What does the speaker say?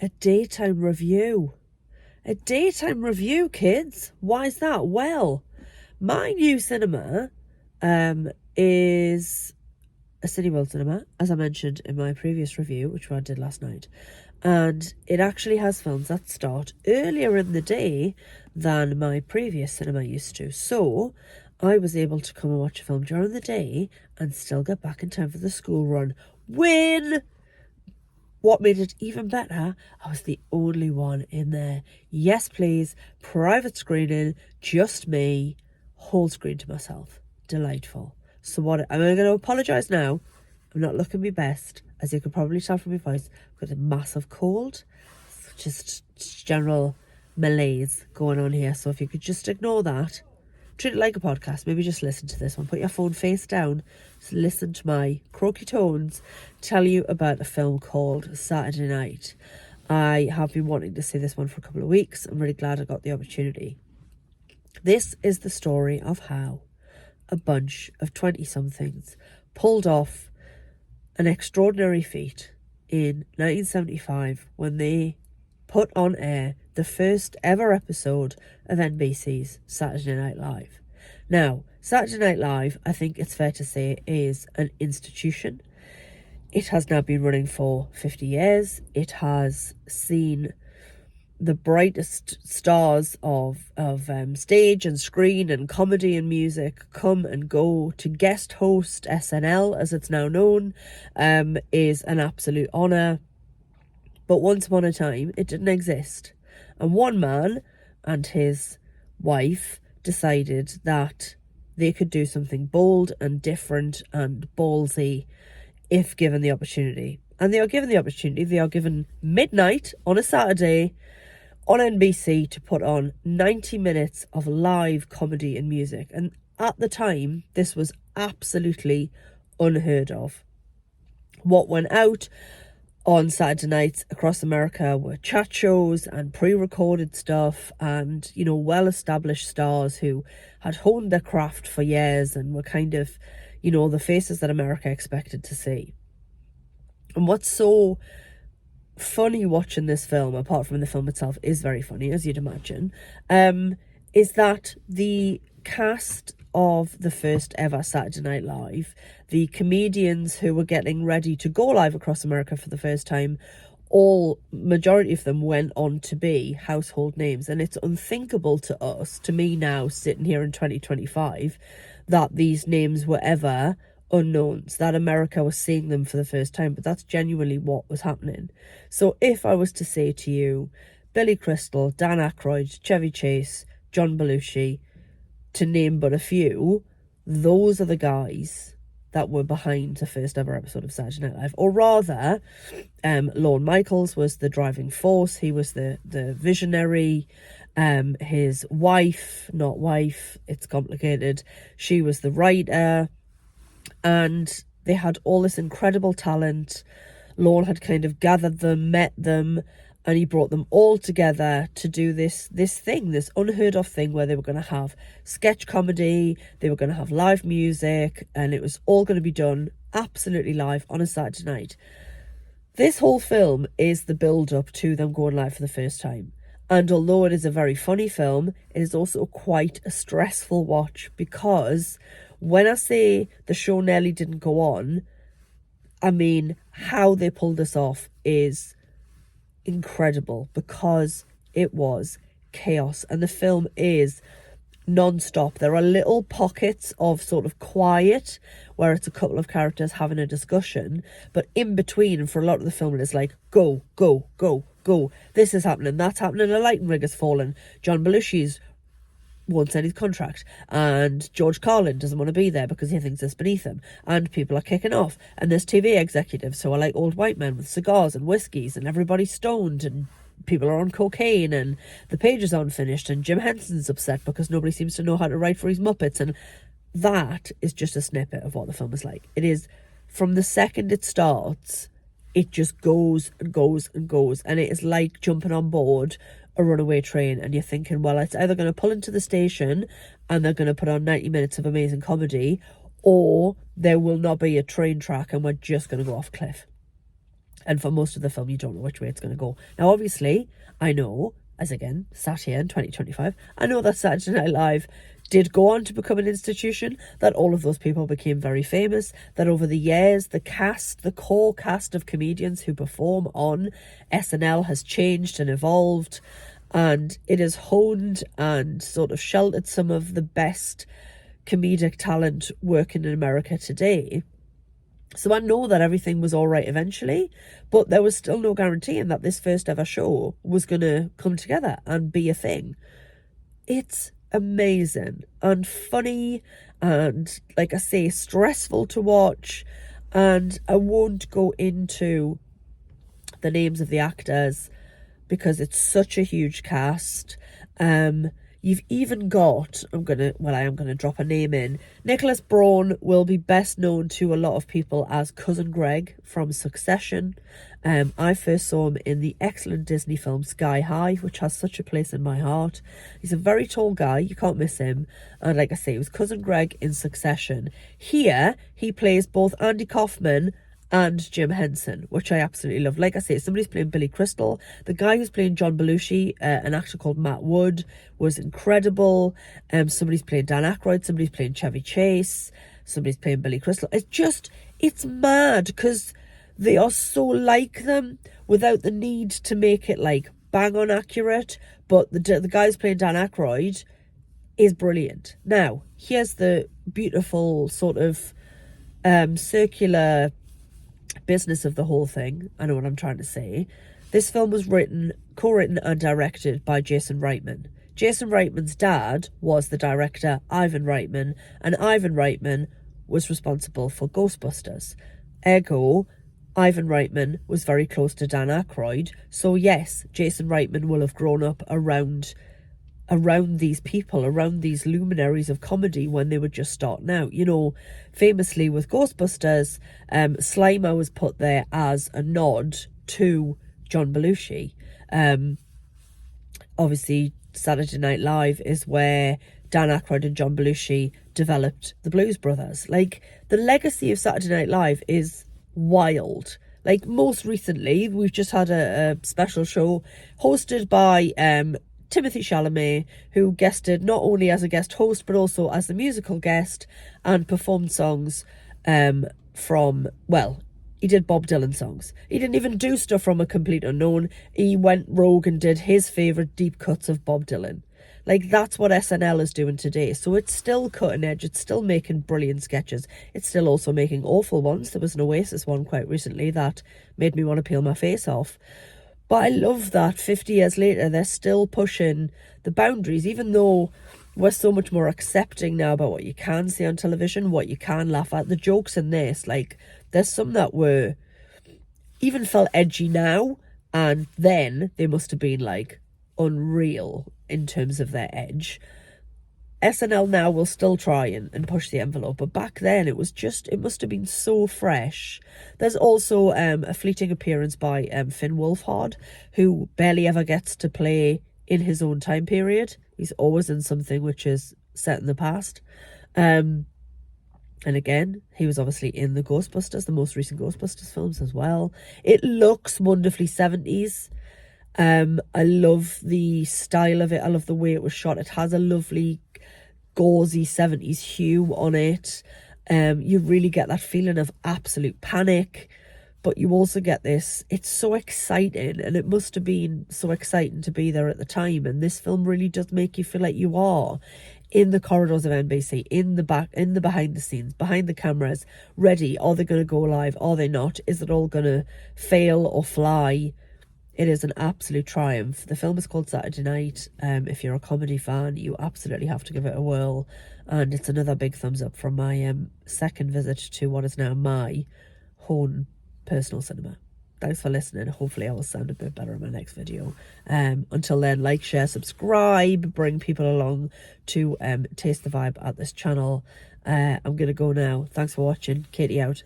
a daytime review. A daytime review, kids. Why is that? Well, my new cinema is a Cineworld cinema, as I mentioned in my previous review, which I did last night. And it actually has films that start earlier in the day than my previous cinema used to. So I was able to come and watch a film during the day and still get back in time for the school run. Win! What made it even better, I was the only one in there. Yes, please. Private screening, just me. Whole screen to myself. Delightful. So what, I'm going to apologise now. I'm not looking my best. As you can probably tell from my voice, I've got a massive cold. Just general malaise going on here. So if you could just ignore that. Treat it like a podcast. Maybe just listen to this one. Put your phone face down. Just listen to my croaky tones tell you about a film called Saturday Night. I have been wanting to see this one for a couple of weeks. I'm really glad I got the opportunity. This is the story of how a bunch of 20-somethings pulled off an extraordinary feat in 1975 when they put on air the first ever episode of NBC's Saturday Night Live. Now, Saturday Night Live, I think it's fair to say, is an institution. It has now been running for 50 years. It has seen the brightest stars of stage and screen and comedy and music come and go. To guest host SNL, as it's now known, is an absolute honour. But once upon a time, it didn't exist. And one man and his wife decided that they could do something bold and different and ballsy if given the opportunity. And they are given the opportunity. They are given midnight on a Saturday on NBC to put on 90 minutes of live comedy and music. And at the time, this was absolutely unheard of. What went out on Saturday nights across America were chat shows and pre-recorded stuff and, you know, well-established stars who had honed their craft for years and were kind of, you know, the faces that America expected to see. And what's so funny watching this film, apart from the film itself is very funny, as you'd imagine, is that the cast of the first ever Saturday Night Live, the comedians who were getting ready to go live across America for the first time, majority of them went on to be household names. And it's unthinkable to us, to me now, sitting here in 2025, that these names were ever unknowns, that America was seeing them for the first time. But that's genuinely what was happening. So if I was to say to you, Billy Crystal, Dan Aykroyd, Chevy Chase, John Belushi, to name but a few, those are the guys that were behind the first ever episode of Saturday Night Live. Or rather, Lorne Michaels was the driving force. He was the visionary. His wife, it's complicated, she was the writer. And they had all this incredible talent. Lorne had kind of gathered them, met them, and he brought them all together to do this unheard of thing where they were going to have sketch comedy, they were going to have live music, and it was all going to be done absolutely live on a Saturday night. This whole film is the build-up to them going live for the first time. And although it is a very funny film, it is also quite a stressful watch, because when I say the show nearly didn't go on, I mean how they pulled this off is incredible, because it was chaos. And the film is non-stop. There are little pockets of sort of quiet where it's a couple of characters having a discussion, but in between, and for a lot of the film, it is like go, go, go, go. This is happening, that's happening, a lighting rig has fallen, John Belushi's won't sign his contract, and George Carlin doesn't want to be there because he thinks it's beneath him, and people are kicking off, and there's TV executives who are like old white men with cigars and whiskies, and everybody's stoned, and people are on cocaine, and the page is unfinished, and Jim Henson's upset because nobody seems to know how to write for his Muppets. And that is just a snippet of what the film is like. It is, from the second it starts, it just goes and goes and goes, and it is like jumping on board a runaway train, and you're thinking, well, it's either going to pull into the station and they're going to put on 90 minutes of amazing comedy, or there will not be a train track and we're just going to go off a cliff. And for most of the film, you don't know which way it's going to go. Now, obviously, I know, as again, sat here in 2025, I know that Saturday Night Live did go on to become an institution, that all of those people became very famous, that over the years, the cast, the core cast of comedians who perform on SNL has changed and evolved, and it has honed and sort of sheltered some of the best comedic talent working in America today. So I know that everything was all right eventually, but there was still no guaranteeing that this first ever show was going to come together and be a thing. It's amazing and funny and, like I say, stressful to watch. And I won't go into the names of the actors because it's such a huge cast. You've even got, I am gonna drop a name in. Nicholas Braun will be best known to a lot of people as Cousin Greg from Succession. I first saw him in the excellent Disney film Sky High, which has such a place in my heart. He's a very tall guy, you can't miss him. And like I say, he was Cousin Greg in Succession. Here, he plays both Andy Kaufman and Jim Henson, which I absolutely love. Like I say, somebody's playing Billy Crystal. The guy who's playing John Belushi, an actor called Matt Wood, was incredible. Somebody's playing Dan Aykroyd, somebody's playing Chevy Chase, somebody's playing Billy Crystal. It's mad because they are so like them without the need to make it like bang on accurate. But the guy who's playing Dan Aykroyd is brilliant. Now, here's the beautiful sort of circular business of the whole thing. I know what I'm trying to say. This film was co-written and directed by Jason Reitman. Jason Reitman's dad was the director, Ivan Reitman, and Ivan Reitman was responsible for Ghostbusters. Ergo, Ivan Reitman was very close to Dan Aykroyd. So yes, Jason Reitman will have grown up around these people, around these luminaries of comedy when they were just starting out. You know, famously with Ghostbusters, Slimer was put there as a nod to John Belushi. Obviously, Saturday Night Live is where Dan Aykroyd and John Belushi developed the Blues Brothers. Like, the legacy of Saturday Night Live is wild. Like, most recently, we've just had a special show hosted by Timothy Chalamet, who guested not only as a guest host but also as the musical guest and performed songs he did Bob Dylan songs. He didn't even do stuff from a complete unknown. He went rogue and did his favourite deep cuts of Bob Dylan. Like, that's what SNL is doing today. So it's still cutting edge. It's still making brilliant sketches. It's still also making awful ones. There was an Oasis one quite recently that made me want to peel my face off. But I love that 50 years later, they're still pushing the boundaries, even though we're so much more accepting now about what you can see on television, what you can laugh at. The jokes in this, like, there's some that even felt edgy now, and then they must have been, like, unreal in terms of their edge. SNL now will still try and push the envelope, but back then it must have been so fresh. There's also a fleeting appearance by Finn Wolfhard, who barely ever gets to play in his own time period. He's always in something which is set in the past. And again, he was obviously in the most recent Ghostbusters films as well. It looks wonderfully 70s. I love the style of it. I love the way it was shot. It has a lovely gauzy 70s hue on it. You really get that feeling of absolute panic, but you also get this, it's so exciting, and it must have been so exciting to be there at the time. And this film really does make you feel like you are in the corridors of NBC, in the behind the scenes, behind the cameras, ready. Are they going to go live? Are they not? Is it all going to fail or fly? It is an absolute triumph. The film is called Saturday Night. If you're a comedy fan, you absolutely have to give it a whirl. And it's another big thumbs up from my second visit to what is now my home personal cinema. Thanks for listening. Hopefully I will sound a bit better in my next video. Until then, like, share, subscribe, bring people along to taste the vibe at this channel. I'm going to go now. Thanks for watching. Katie out.